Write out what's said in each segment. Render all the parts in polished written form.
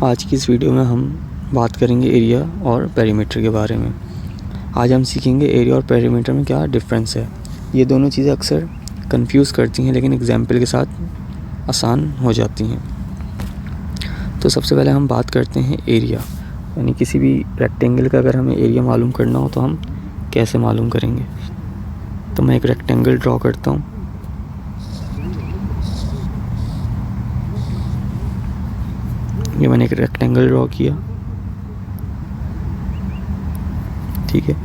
आज की इस वीडियो में हम बात करेंगे एरिया और पेरीमीटर के बारे में। आज हम सीखेंगे एरिया और पेरीमीटर में क्या डिफरेंस है। ये दोनों चीज़ें अक्सर कंफ्यूज करती हैं, लेकिन एग्जाम्पल के साथ आसान हो जाती हैं। तो सबसे पहले हम बात करते हैं एरिया, यानी किसी भी रेक्टेंगल का अगर हमें एरिया मालूम करना हो तो हम कैसे मालूम करेंगे। तो मैं एक रेक्टेंगल ड्रॉ करता हूँ। ये मैंने एक रेक्टेंगल ड्रॉ किया, ठीक है।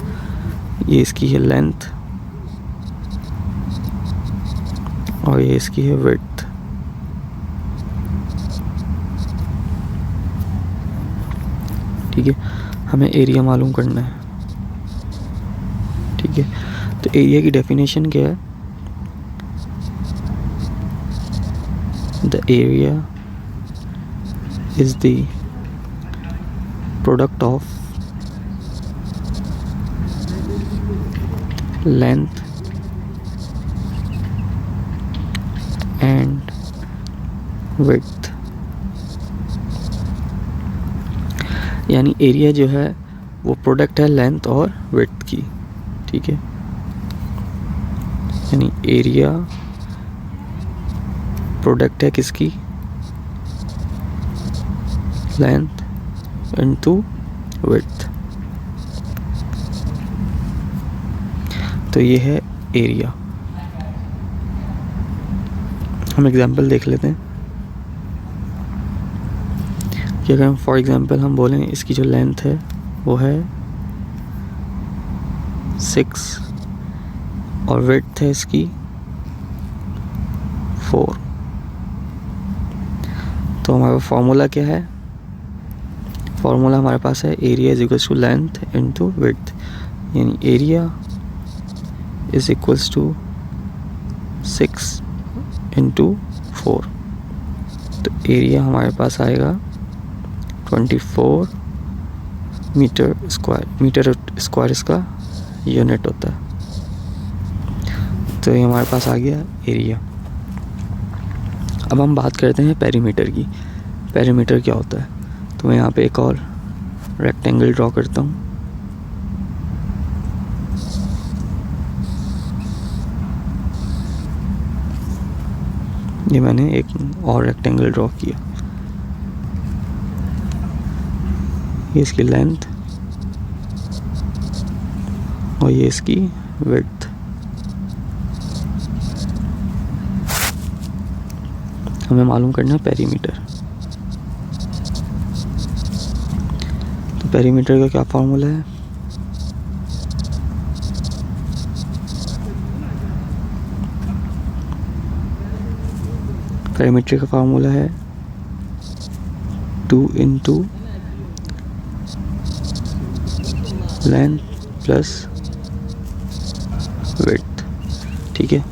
ये इसकी है लेंथ और ये इसकी है विड्थ। ठीक है, हमें एरिया मालूम करना है, ठीक है। तो एरिया की डेफिनेशन क्या है? The area is the product of length and width। यानी एरिया जो है वो प्रोडक्ट है लेंथ और विड्थ की, ठीक है। यानी एरिया प्रोडक्ट है किसकी? Length into width. तो ये है एरिया। हम एग्जांपल देख लेते हैं कि अगर फॉर एग्जांपल हम बोलें इसकी जो लेंथ है वो है 6 और विड्थ है इसकी 4। तो हमारा फॉर्मूला क्या है? फॉर्मूला हमारे पास है area is equals to length into width. यानी area is equals to 6 into 4। तो एरिया हमारे पास आएगा 24 मीटर स्क्वायर। मीटर स्क्वायर इसका यूनिट होता है। तो ये हमारे पास आ गया एरिया। अब हम बात करते हैं पेरीमीटर की। पेरीमीटर क्या होता है? तो मैं यहाँ पे एक और रेक्टेंगल ड्रॉ करता हूँ। ये मैंने एक और रेक्टेंगल ड्रॉ किया। ये इसकी लेंथ और ये इसकी विड्थ। हमें मालूम करना है पेरीमीटर। तो पेरीमीटर का क्या फॉर्मूला है? पेरीमीटर का फॉर्मूला है 2 इंटू लेंथ प्लस विड्थ, ठीक है।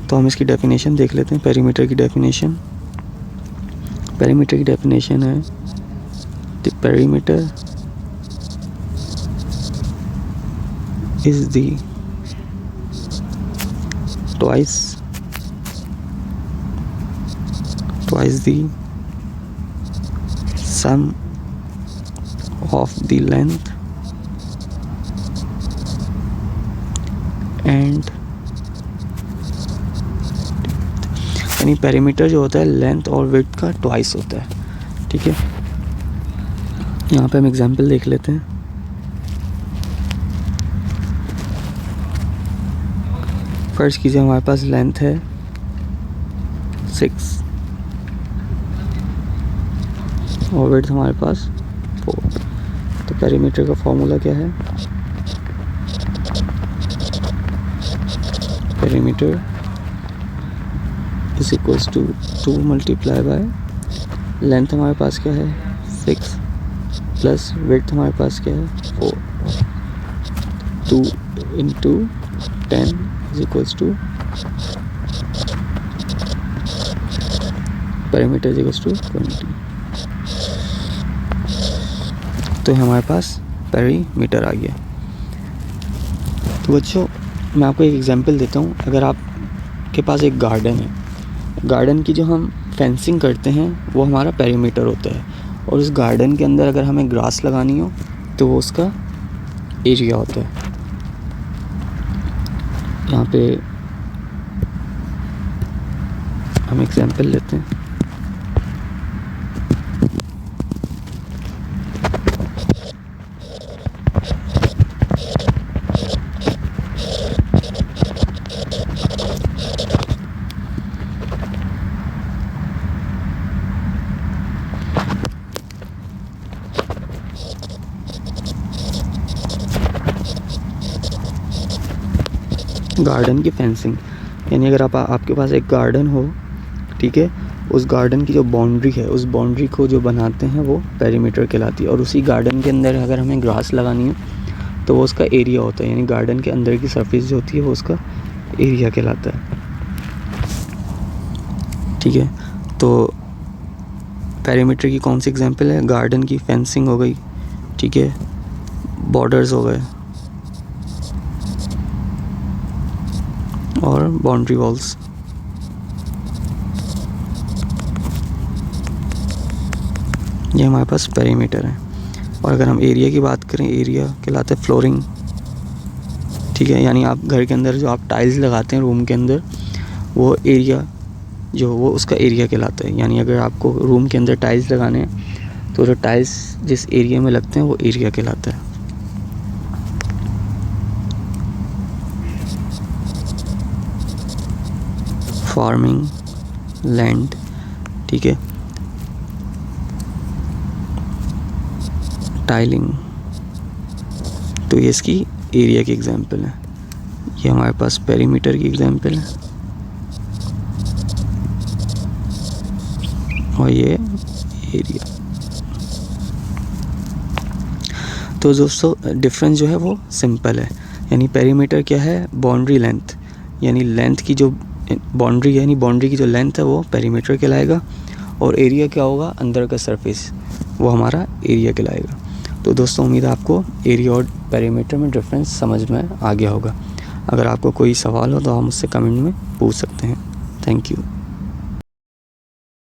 तो हम इसकी डेफिनेशन देख लेते हैं। पेरीमीटर की डेफिनेशन है the perimeter is the twice the sum of the length and यानी पेरीमीटर जो होता है लेंथ और विड्थ का ट्वाइस होता है, ठीक है। यहाँ पे हम एग्जांपल देख लेते हैं। फर्स्ट कीजिए, हमारे पास लेंथ है 6 और विड्थ हमारे पास 4। तो पेरीमीटर का फॉर्मूला क्या है? Perimeter is equals to 2 multiply by length हमारे पास क्या है 6 प्लस विड्थ हमारे पास क्या है 4। 2 into 10 is equals to perimeter is equals to 20। तो हमारे पास पेरीमीटर आ गया। तो बच्चों, मैं आपको एक एग्जांपल देता हूँ। अगर आपके पास एक गार्डन है, गार्डन की जो हम फेंसिंग करते हैं वो हमारा पेरीमीटर होता है। और उस गार्डन के अंदर अगर हमें ग्रास लगानी हो तो वो उसका एरिया होता है। यहाँ पे हम एग्जांपल लेते हैं। गार्डन की फेंसिंग, यानी अगर आपके पास एक गार्डन हो, ठीक है, उस गार्डन की जो बाउंड्री है, उस बाउंड्री को जो बनाते हैं वो पेरीमीटर कहलाती है। और उसी गार्डन के अंदर अगर हमें ग्रास लगानी हो तो वो उसका एरिया होता है, यानी गार्डन के अंदर की सरफेस जो होती है वो उसका एरिया कहलाता है। ठीक है, तो पेरीमीटर की कौन सी एग्जांपल है? गार्डन की फेंसिंग हो गई, ठीक है, बॉर्डर्स हो गए और बाउंड्री वॉल्स। ये हमारे पास पेरीमीटर है। और अगर हम एरिया की बात करें, एरिया कहलाता है फ्लोरिंग। ठीक है, यानी आप घर के अंदर जो आप टाइल्स लगाते हैं रूम के अंदर, वो एरिया जो वो उसका एरिया कहलाता है। यानी अगर आपको रूम के अंदर टाइल्स लगाने हैं तो जो टाइल्स जिस एरिया में लगते हैं वो एरिया कहलाता है। फार्मिंग, लैंड, ठीक है, टाइलिंग, तो ये इसकी एरिया की एग्जांपल है। ये हमारे पास पेरीमीटर की एग्जांपल है और ये एरिया। तो दोस्तों डिफरेंस जो है वो सिंपल है। यानी पेरीमीटर क्या है? बाउंड्री लेंथ, यानी लेंथ की जो बाउंड्री है, यानी बाउंड्री की जो लेंथ है वो पेरीमीटर कहलाएगा। और एरिया क्या होगा? अंदर का सरफेस, वो हमारा एरिया कहलाएगा। तो दोस्तों उम्मीद है आपको एरिया और पेरीमीटर में डिफरेंस समझ में आ गया होगा। अगर आपको कोई सवाल हो तो आप मुझसे कमेंट में पूछ सकते हैं। Thank you.